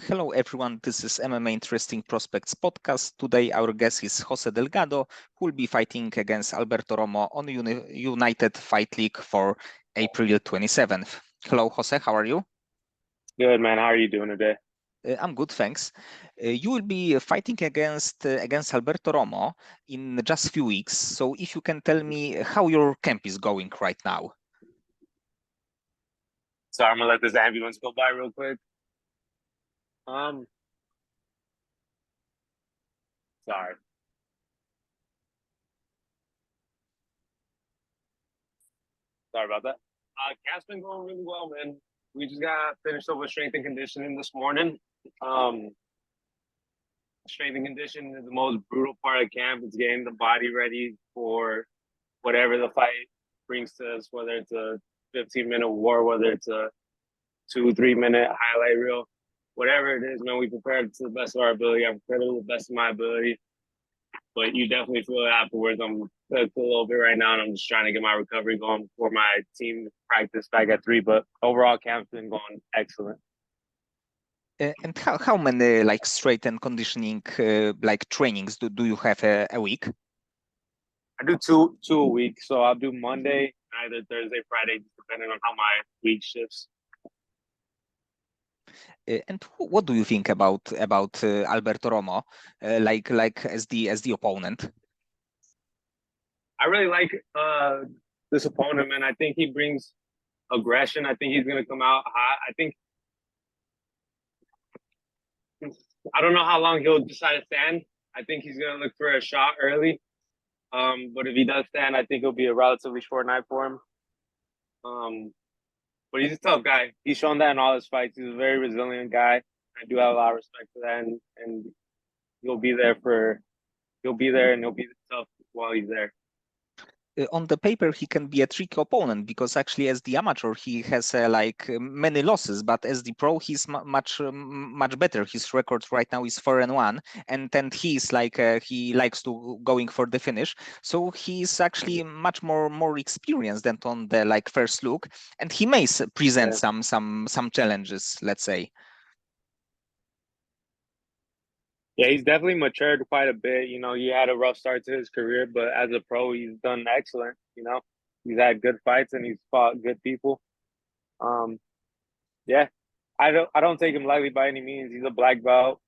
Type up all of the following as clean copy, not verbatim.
Hello, everyone. This is MMA Interesting Prospects podcast. Today, our guest is Jose Delgado, who will be fighting against Alberto Romo on United Fight League for April 27th. Hello, Jose. How are you? Good, man. How are you doing today? I'm good, thanks. You will be fighting against Alberto Romo in just a few weeks. So, if you can tell me how your camp is going right now. Sorry, I'm gonna let this ambulance go by real quick. Sorry. Sorry about that. Camp's been going really well, man. We just got finished up with strength and conditioning this morning. Strength and conditioning is the most brutal part of camp. It's getting the body ready for whatever the fight brings to us, whether it's a 15-minute war, whether it's a 2-3 minute highlight reel, whatever it is, man. We prepared to the best of our ability. I prepared to the best of my ability. But you definitely feel it afterwards. I'm cooked a little bit right now, and I'm just trying to get my recovery going before my team practice back at 3. But overall, camp's been going excellent. And how many strength and conditioning trainings do you have a week? I do two a week, so I'll do Monday, either Thursday, Friday, depending on how my week shifts. And what do you think about Alberto Romo, like as the opponent? I really like this opponent, man. I think he brings aggression. I think he's gonna come out hot. I don't know how long he'll decide to stand. I think he's gonna look for a shot early. But if he does stand, I think it'll be a relatively short night for him. But he's a tough guy. He's shown that in all his fights. He's a very resilient guy. I do have a lot of respect for that, and he'll be there and he'll be tough while he's there. On the paper, he can be a tricky opponent because actually, as the amateur, he has many losses. But as the pro, he's much better. His record right now is 4-1, and then he's he likes to going for the finish. So he's actually much more experienced than on the first look, and he may present some challenges. Let's say. Yeah, he's definitely matured quite a bit. You know, he had a rough start to his career, but as a pro, he's done excellent. You know, he's had good fights and he's fought good people. Yeah, I don't take him lightly by any means. He's a black belt,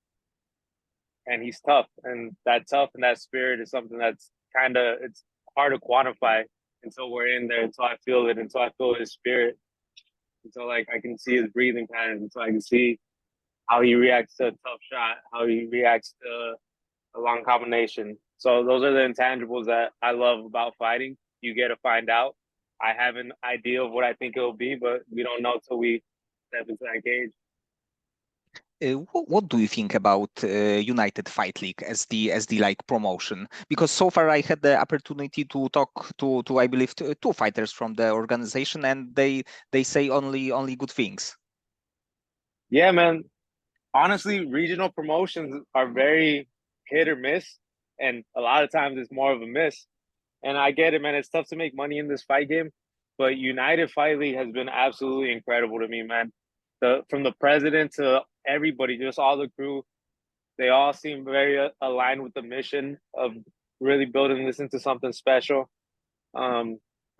and he's tough. And that spirit is something that's it's hard to quantify until we're in there, until I feel it, until I feel his spirit, until I can see his breathing patterns, until I can see how he reacts to a tough shot, how he reacts to a long combination. So those are the intangibles that I love about fighting. You get to find out. I have an idea of what I think it'll be, but we don't know till we step into that cage. What do you think about United Fight League as the promotion? Because so far I had the opportunity to talk to I believe two fighters from the organization, and they say only good things. Yeah, man. Honestly, regional promotions are very hit or miss, and a lot of times it's more of a miss. And I get it, man. It's tough to make money in this fight game, but United Fight League has been absolutely incredible to me, man. From the president to everybody, just all the crew, they all seem very aligned with the mission of really building this into something special.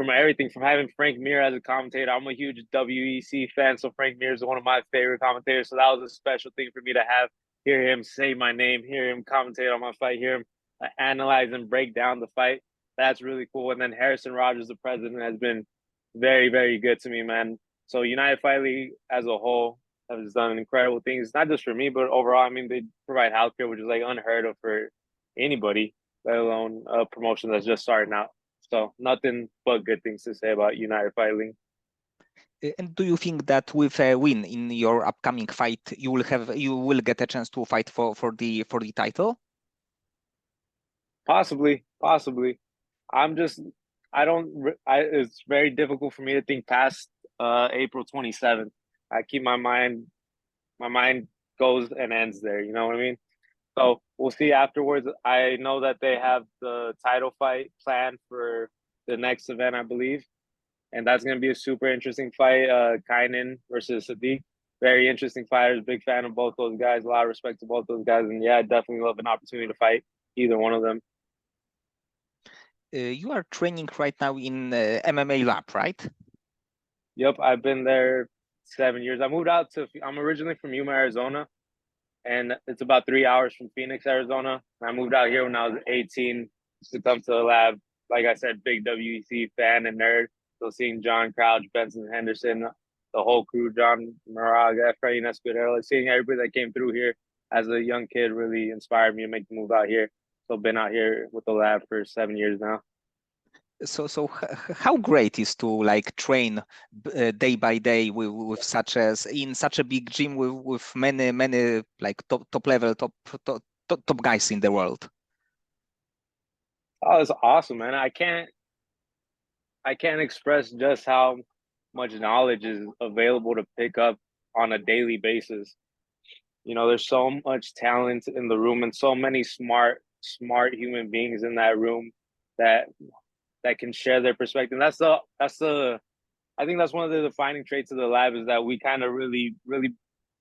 From everything, from having Frank Mir as a commentator, I'm a huge WEC fan, so Frank Mir is one of my favorite commentators. So that was a special thing for me to hear him say my name, hear him commentate on my fight, hear him analyze and break down the fight. That's really cool. And then Harrison Rogers, the president, has been very, very good to me, man. So United Fight League as a whole has done incredible things, not just for me, but overall. I mean, they provide healthcare, which is unheard of for anybody, let alone a promotion that's just starting out. So nothing but good things to say about United Fight League. And do you think that with a win in your upcoming fight, you will get a chance to fight for the title? Possibly. It's very difficult for me to think past April 27th. I keep my mind goes and ends there. You know what I mean? So we'll see afterwards. I know that they have the title fight planned for the next event, I believe. And that's going to be a super interesting fight, Kainen versus Sadiq. very interesting fighters. Big fan of both those guys. A lot of respect to both those guys. And yeah, I definitely love an opportunity to fight either one of them. You are training right now in MMA Lab, right? Yep, I've been there 7 years. I moved out to. I'm originally from Yuma, Arizona, and it's about 3 hours from Phoenix, Arizona. I moved out here when I was 18 just to come to the lab. Like I said, big WEC fan and nerd. So seeing John Crouch, Benson Henderson, the whole crew, John Moraga, Efrain Escudero, seeing everybody that came through here as a young kid really inspired me to make the move out here. So been out here with the lab for 7 years now. So how great is to like train day by day with such as in such a big gym with many like top level top guys in the world. Oh, it's awesome, man. I can't express just how much knowledge is available to pick up on a daily basis. You know, there's so much talent in the room and so many smart human beings in that room that can share their perspective. That's the I think that's one of the defining traits of the lab is that we kind of really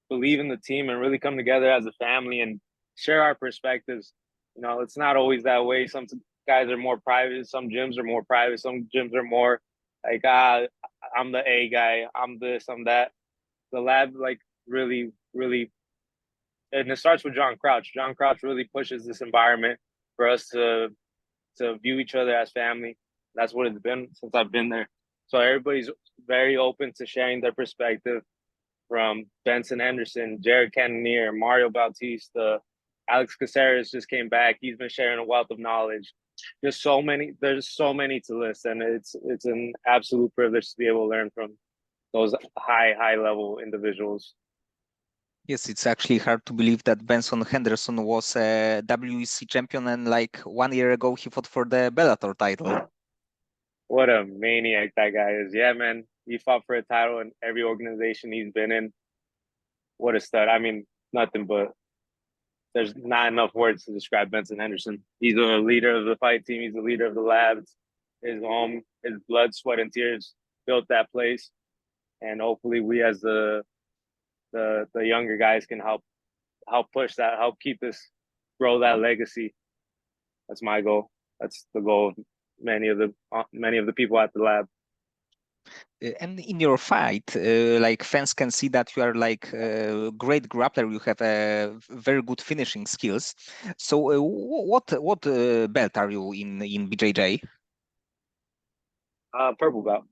believe in the team and really come together as a family and share our perspectives. You know, it's not always that way. Some guys are more private, some gyms are more private, some gyms are more like I'm the A guy, I'm this, I'm that. The lab like really and it starts with John Crouch. John Crouch really pushes this environment for us to view each other as family. That's what it's been since I've been there. So everybody's very open to sharing their perspective from Benson Henderson, Jared Cannonier, Mario Bautista, Alex Caceres just came back. He's been sharing a wealth of knowledge. Just so many. There's so many to list, and it's an absolute privilege to be able to learn from those high level individuals. Yes, it's actually hard to believe that Benson Henderson was a WEC champion and like 1 year ago he fought for the Bellator title. What a maniac that guy is! Yeah, man, he fought for a title in every organization he's been in. What a stud! I mean, nothing but there's not enough words to describe Benson Henderson. He's a leader of the fight team. He's a leader of the labs. His home, his blood, sweat, and tears built that place. And hopefully, we as the younger guys can help push that, help keep this, grow that legacy. That's my goal. That's the goal of many of the people at the lab. And in your fight, like fans can see that you are like a great grappler. You have very good finishing skills. So, what belt are you in BJJ? Purple belt.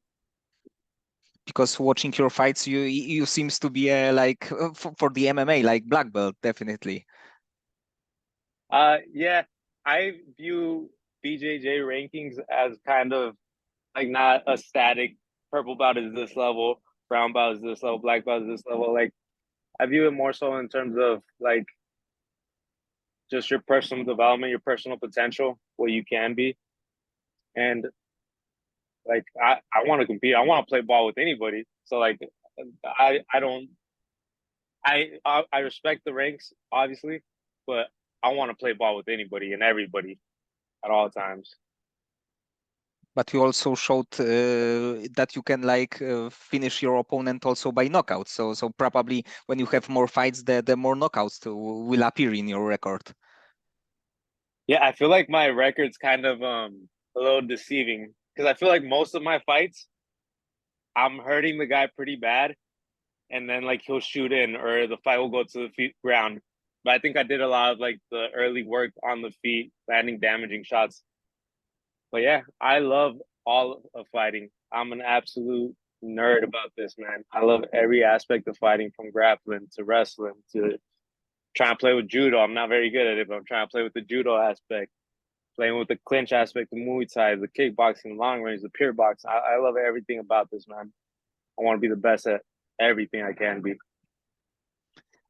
Because watching your fights, you seems to be like for the MMA like black belt definitely. Yeah, I view BJJ rankings as kind of like not a static purple belt is this level, brown belt is this level, black belt is this level. Like I view it more so in terms of like just your personal development, your personal potential, what you can be. And like I want to compete. I want to play ball with anybody. So like I don't I respect the ranks obviously, but I want to play ball with anybody and everybody at all times. But you also showed that you can like finish your opponent also by knockout. So probably when you have more fights, the more knockouts will appear in your record. Yeah, I feel like my record's kind of a little deceiving because I feel like most of my fights I'm hurting the guy pretty bad and then like he'll shoot in or the fight will go to the ground. But I think I did a lot of like the early work on the feet, landing damaging shots. But yeah, I love all of fighting. I'm an absolute nerd about this, man. I love every aspect of fighting from grappling to wrestling to trying to play with judo. I'm not very good at it, but I'm trying to play with the judo aspect, playing with the clinch aspect, the Muay Thai, the kickboxing, long range, the pure box. I love everything about this, man. I want to be the best at everything I can be.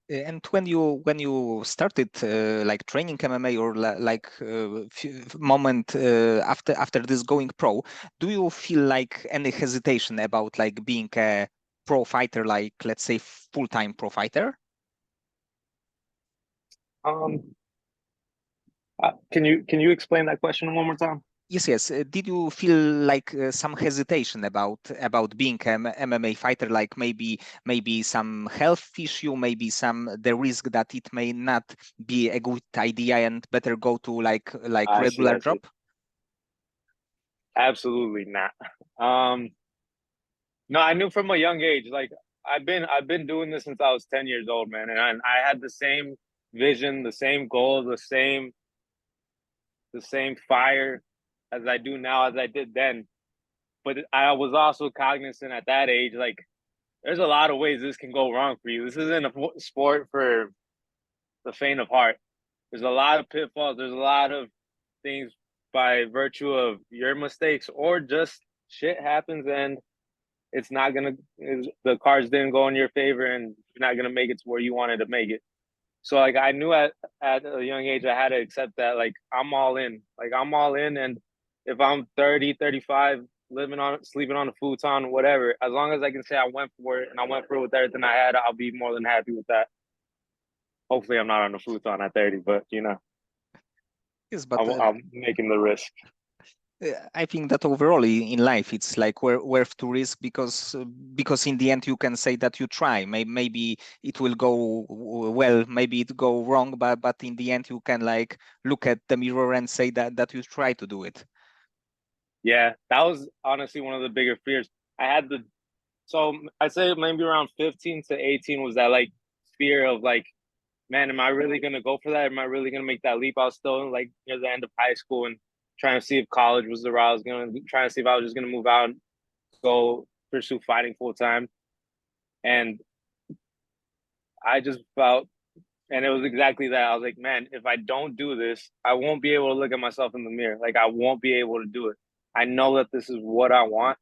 And when you started like training MMA or like moment after this going pro, do you feel like any hesitation about like being a pro fighter, like let's say full-time pro fighter? Um, can you explain that question one more time? Yes, yes. Did you feel like some hesitation about being an MMA fighter? Like maybe some health issue, maybe some the risk that it may not be a good idea and better go to like I see, regular I see. job? Absolutely not. Um, no, I knew from a young age. Like I've been doing this since I was 10 years old, man, and I had the same vision, the same goal, the same fire as I do now as I did then. But I was also cognizant at that age, like there's a lot of ways this can go wrong for you. This isn't a sport for the faint of heart. There's a lot of pitfalls. There's a lot of things by virtue of your mistakes or just shit happens and it's not gonna the cards didn't go in your favor and you're not gonna make it to where you wanted to make it. So like I knew at a young age I had to accept that like I'm all in. Like I'm all in and if I'm 30, 35, living on sleeping on a futon, whatever, as long as I can say I went for it and I went for it with everything I had, I'll be more than happy with that. Hopefully I'm not on a futon at 30, but Yes, but I'm making the risk. I think that overall in life it's like worth to risk because in the end you can say that you try. Maybe it will go well, maybe it go wrong, but in the end you can like look at the mirror and say that you try to do it. Yeah, that was honestly one of the bigger fears. I had the so I'd say maybe around 15 to 18 was that like fear of like, man, am I really gonna go for that? Am I really gonna make that leap? I was still like near the end of high school and trying to see if college was the route I was gonna trying to see if I was just gonna move out and go pursue fighting full time. And I just felt and it was exactly that. I was like, man, if I don't do this, I won't be able to look at myself in the mirror. Like I won't be able to do it. I know that this is what I want.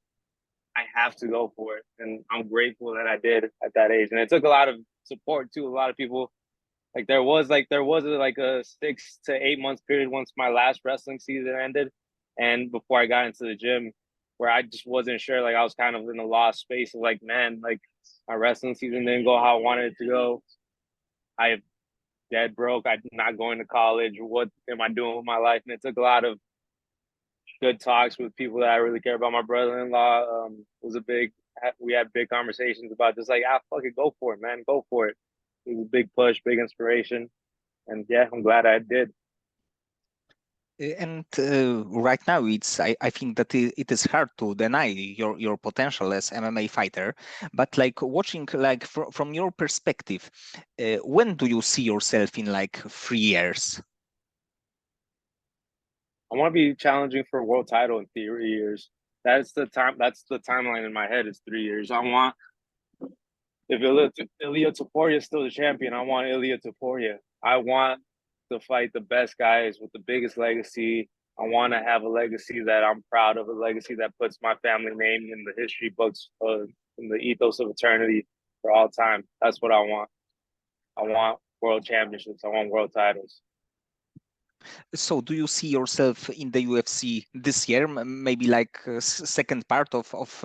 I have to go for it. And I'm grateful that I did at that age. And it took a lot of support too. A lot of people like there was a 6 to 8 months period once my last wrestling season ended and before I got into the gym where I just wasn't sure. Like I was kind of in a lost space of like, man, like my wrestling season didn't go how I wanted it to go. I dead broke. I'm not going to college. What am I doing with my life? And it took a lot of good talks with people that I really care about. My brother-in-law was a big. We had big conversations about just like, fucking go for it, man, go for it. It was a big push, big inspiration, and yeah, I'm glad I did. And right now, I think that it is hard to deny your potential as MMA fighter. But like watching, like from your perspective, when do you see yourself in like 3 years? I want to be challenging for a world title in 3 years. That's the time. That's the timeline in my head. Is 3 years. I want if Ilya Taporia is still the champion, I want Ilya Taporia. I want to fight the best guys with the biggest legacy. I want to have a legacy that I'm proud of, a legacy that puts my family name in the history books, in the ethos of eternity for all time. That's what I want. I want world championships. I want world titles. So do you see yourself in the UFC this year? Maybe like second part of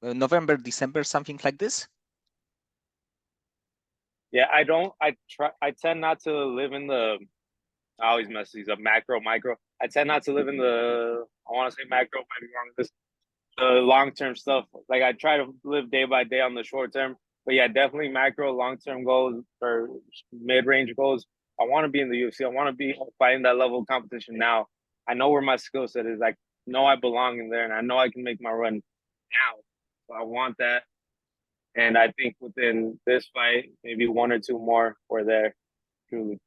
November, December, something like this? Yeah, I don't. I try. I tend not to live in the. I always mess these up. Macro, micro. I tend not to live in the. I want to say macro. Might be wrong. This the long term stuff. Like I try to live day by day on the short term. But yeah, definitely macro, long term goals or mid range goals. I want to be in the UFC. I want to be fighting that level of competition now. I know where my skill set is. I know I belong in there, and I know I can make my run now. So I want that. And I think within this fight, maybe one or two more were there. Truly.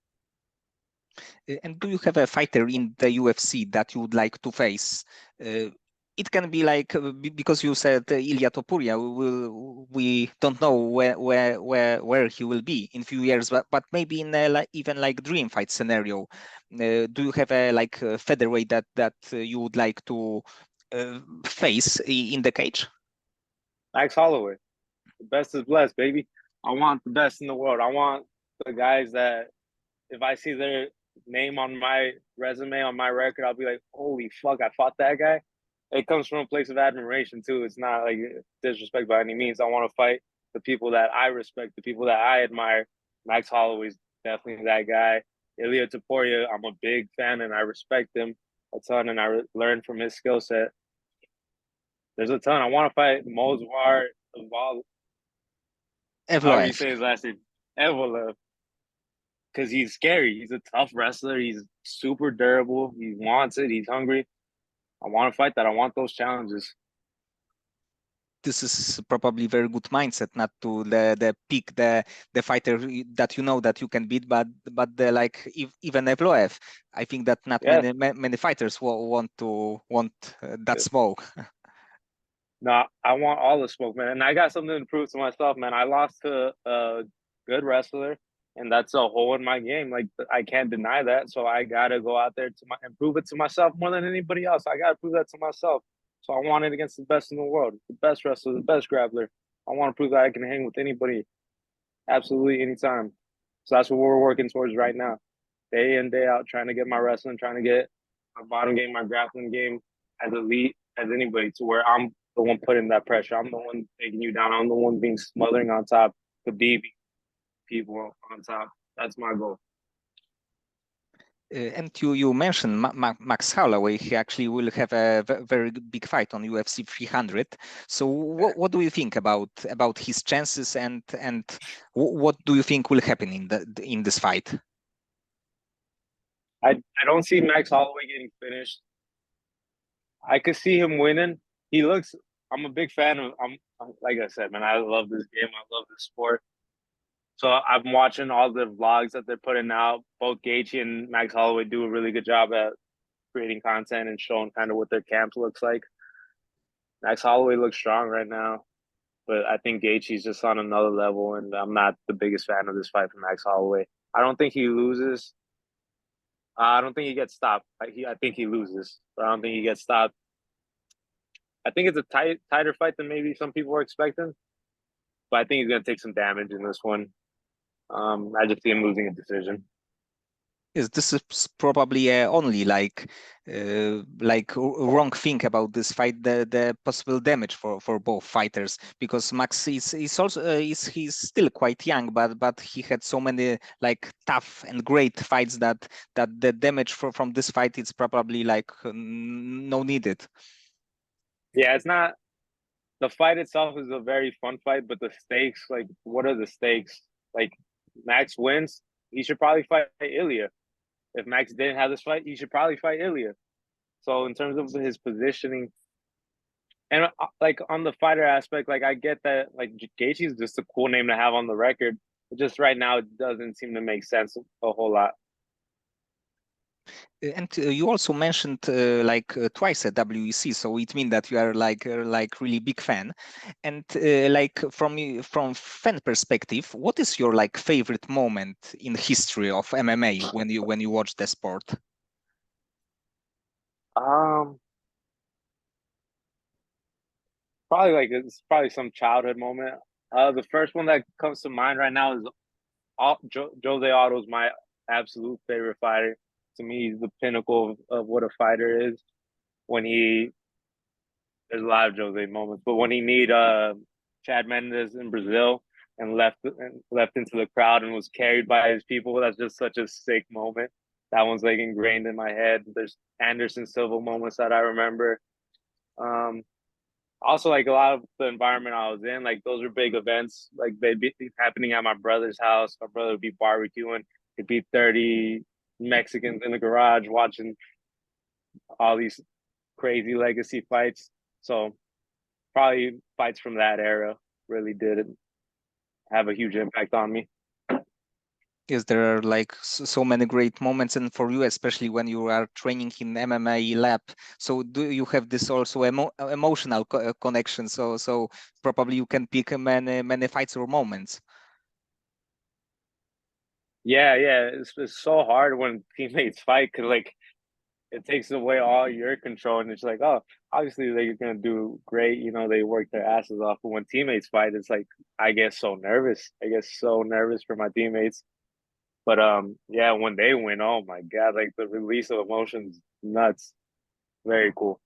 And do you have a fighter in the UFC that you would like to face? It can be like because you said Ilya Topuria. We don't know where he will be in few years, but maybe in a, like, even like dream fight scenario. Do you have a like a featherweight that you would like to face in the cage? Max Holloway. The best is blessed, baby. I want the best in the world. I want the guys that if I see their name on my resume, on my record, I'll be like, holy fuck, I fought that guy. It comes from a place of admiration too. It's not like disrespect by any means. I want to fight the people that I respect, the people that I admire. Max Holloway's definitely that guy. Ilya Taporia, I'm a big fan and I respect him. a ton, and I learned from his skill set. There's a ton. I want to fight Mozvar, however you Evloev. say his last name, Evelev, because he's scary. He's a tough wrestler. He's super durable. He wants it. He's hungry. I want to fight that. I want those challenges. This is probably very good mindset, not to the pick the fighter that you know that you can beat, but the like even Evloev. I think that not Yeah. many fighters want that smoke. No, I want all the smoke, man. And I got something to prove to myself, man. I lost to a good wrestler, and that's a hole in my game. Like I can't deny that. So I gotta go out there and prove it to myself more than anybody else. I gotta prove that to myself. So I want it against the best in the world, the best wrestler, the best grappler. I want to prove that I can hang with anybody, absolutely anytime. So that's what we're working towards right now, day in day out, trying to get my wrestling, trying to get my bottom game, my grappling game as elite as anybody, to where I'm the one putting that pressure. I'm the one taking you down. I'm the one being smothering on top, the beating people on top. That's my goal. And you mentioned Max Holloway. He actually will have a very big fight on UFC 300. So what do you think about his chances, and what do you think will happen in this fight? I don't see Max Holloway getting finished. I could see him winning. He looks. I'm a big fan of. I'm like I said, man. I love this game. I love this sport. So I'm watching all the vlogs that they're putting out. Both Gaethje and Max Holloway do a really good job at creating content and showing kind of what their camp looks like. Max Holloway looks strong right now, but I think Gaethje's just on another level, and I'm not the biggest fan of this fight for Max Holloway. I don't think he loses. I don't think he gets stopped. I think he loses, but I don't think he gets stopped. I think it's a tighter fight than maybe some people are expecting, but I think he's gonna take some damage in this one. I just see him losing a decision. Yes, this is probably only wrong thing about this fight, the possible damage for both fighters, because Max is also he's still quite young, but he had so many like tough and great fights that the damage from this fight is probably like no needed. Yeah, it's not. The fight itself is a very fun fight, but the stakes, like, what are the stakes? Like, Max wins, he should probably fight Ilya. If Max didn't have this fight, he should probably fight Ilya. So in terms of his positioning, and like on the fighter aspect, like I get that like Gaethje is just a cool name to have on the record, but just right now it doesn't seem to make sense a whole lot. And you also mentioned twice at WEC, so it means that you are like really big fan. And like from fan perspective, what is your like favorite moment in history of MMA when you watch the sport? Um, Probably like it's probably some childhood moment. The first one that comes to mind right now is Jose Aldo's my absolute favorite fighter. To me, he's the pinnacle of what a fighter is. When he There's a lot of Jose moments, but when he need Chad Mendes in Brazil and left into the crowd and was carried by his people, that's just such a sick moment. That one's like ingrained in my head. There's Anderson Silva moments that I remember. Um, Also, like a lot of the environment I was in, like those were big events. Like they'd be happening at my brother's house. My brother would be barbecuing. It'd be 30 Mexicans in the garage watching all these crazy legacy fights. So probably fights from that era really did have a huge impact on me. Yes, there are like so many great moments, and for you, especially when you are training in MMA Lab. So do you have this also emotional connection? So probably you can pick many fights or moments. Yeah. It's so hard when teammates fight because like it takes away all your control, and it's like, oh, obviously they're gonna do great. You know, they work their asses off. But when teammates fight, it's like I get so nervous. I get so nervous for my teammates. But yeah, when they win, oh my god, like the release of emotions, nuts. Very cool.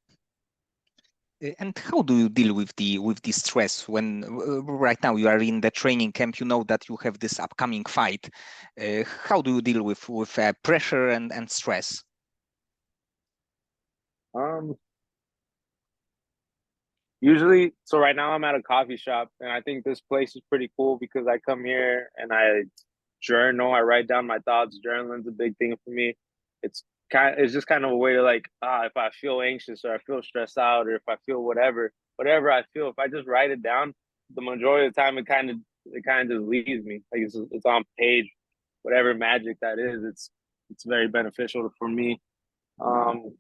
And how do you deal with the stress when right now you are in the training camp? You know that you have this upcoming fight. How do you deal with pressure and stress? Um, Usually, so right now I'm at a coffee shop, and I think this place is pretty cool because I come here and I journal. I write down my thoughts. Journaling's a big thing for me. It's just kind of a way to like, if I feel anxious or I feel stressed out or if I feel whatever I feel, if I just write it down, the majority of the time it kind of just leaves me. Like it's on page, whatever magic that is. It's very beneficial for me. Um,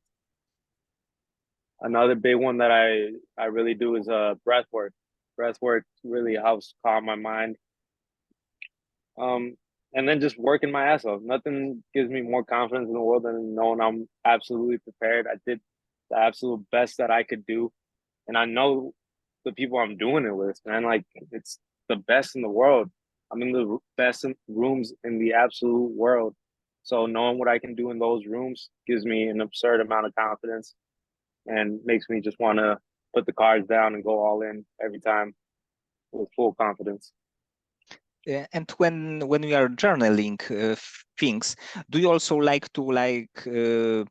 Another big one that I really do is breath work. Breath work really helps calm my mind. Um, and then just working my ass off. Nothing gives me more confidence in the world than knowing I'm absolutely prepared. I did the absolute best that I could do, and I know the people I'm doing it with, man. Like it's the best in the world. I'm in the best rooms in the absolute world. So knowing what I can do in those rooms gives me an absurd amount of confidence and makes me just want to put the cards down and go all in every time with full confidence. And when we are journaling things, do you also like to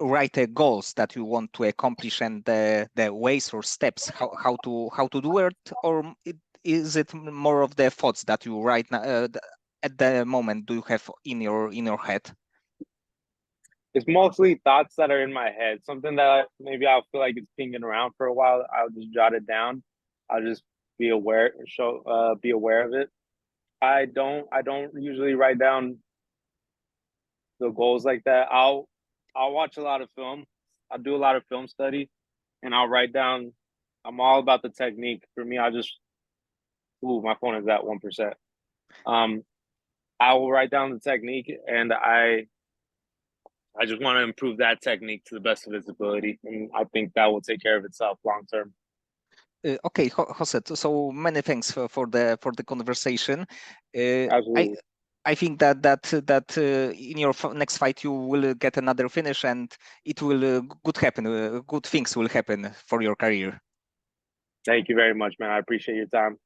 write goals that you want to accomplish and the ways or steps how to do it, or is it more of the thoughts that you write now, at the moment do you have in your head? It's mostly thoughts that are in my head, something that maybe I'll feel like it's pinging around for a while. I'll just jot it down. I'll just be aware of it. I don't usually write down the goals like that. I'll watch a lot of film. I'll do a lot of film study, and I'll write down. I'm all about the technique. For me, I just my phone is at 1%. Um, I will write down the technique, and I just want to improve that technique to the best of its ability, and I think that will take care of itself long term. Okay, Jose, so many thanks for the conversation. I Absolutely. I think that in your next fight you will get another finish and it will good happen. Good things will happen for your career. Thank you very much, man. I appreciate your time.